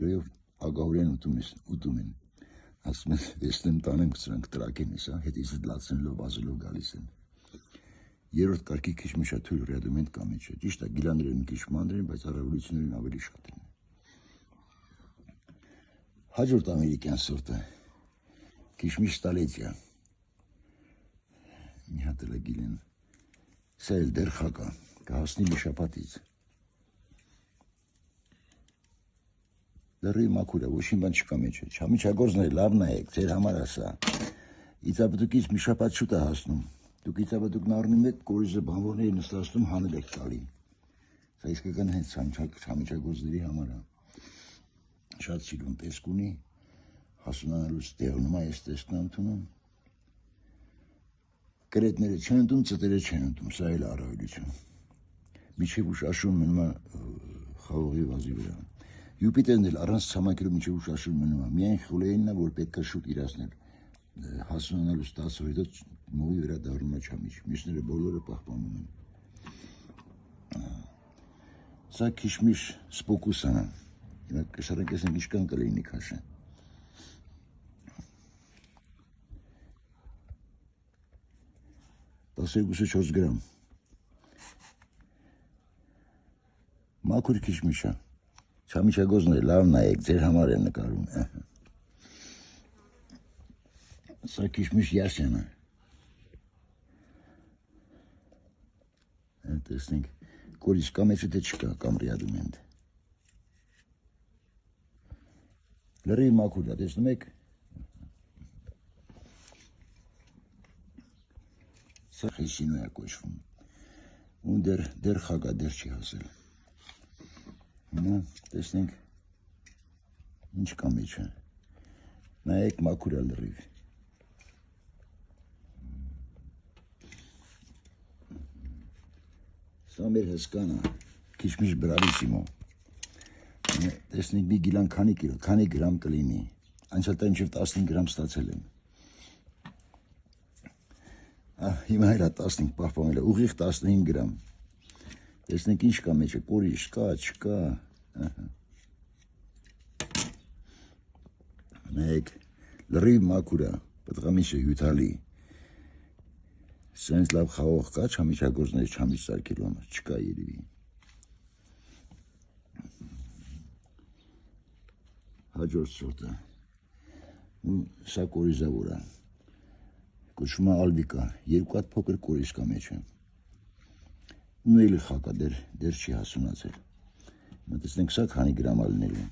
Եվ ագահորեն ուտում են, ասում են, տեսնեմ տանեմ, սրանք տրակեն ես, հետից լացնելով, ազելով գալիս են։ Երրորդ կարգի քիչմիշա թույլ ռեադումենտ կամեջը, ճիշտ է, գիլաներն քիչ մանր են, բայց առավելություններն ավելի շատ են։ Հաջորդ ամերիկյան սորտը, քիչմիշ ստալետիա, մի հատ էլ գիլեն, սա էլ դեռ խակա, կհասնի մի շաբաթից։ Դեռ մաքուր է, ոչինչ բան չկա մեջը, չամիջագործներ լավ նայեք, ձեր համար է սա։ Իծաբդուկից մի շաբաթ շուտ է հասնում։ Դուք իծաբդուկն առնում եք, կորիզը բանվորների նստացնում հանել եք տալի։ Սա իսկական հենց չամիջագործների համար է։ Շատ սիրուն տեսք ունի, հասունանալուց տեղնում է, ես տեսքն ընդունում։ Կրետները չեն ընդում, ծտերը չեն ընդում, սա էլ առավելություն։ Միջև ուշ աշուն մնում է խաղողի վազի վրա։ Յուպիտերն էլ առանց ցամաքերով միջև ուշ աշուն մնում է, միայն խուլեինն է, որ պետք է շուտ իրացնել։ Հասունանալուց 10 օրի հետո մովի վրա դառնում է չամիջ, մյուսները բոլորը պահպանում են։ Սա քիչմիշ սպոկուսան է, հիմա կշարենք եսենք ինչքան կլինի քաշը։ Տասերգուսը 4 գրամ։ Մաքուր քիչմիշա, չամիջագործներ լավ նայեք, ձեր համար են նկարում։ Սա քիչմիշ յասյան է։ Տեսնենք, կորիզ կա մեջը թե չկա, կամ ռեադումենտ։ Լրիվ մաքուր է, տեսնում եք։ Սա խեսինու է կոչվում։ Ու դեռ խագա, դեռ չի հասել։ Հիմա տեսնենք, ինչ կա մեջը։ Նայեք մաքուր է լրիվ։ Սա մեր հսկան է, քիչմիշ բրավիսիմո։ Տեսնենք մի գիլան քանի գրամ կլինի, անցյալ 15 գրամ ստացել եմ։ Հիմա էլ 15 պահպանել է, ուղիղ 15 գրամ։ Տեսնենք ինչ կա մեջը, կորիզ կա, չկա։ Նայեք, լրիվ մաքուր է, պտղամիսը հյութալի։ Սենց լավ խաղող կա, չամիջագործներ չամիջ սարքելու համար, չկա երևի։ Հաջորդ սորտը, սա կորիզավոր է, կոչվում է ալվիկա, երկու հատ փոքր կորիզ կա մեջը։ Ու էլ խակա, դեռ չի հասունացել։ Տեսնենք սա քանի գրամ ալնելու։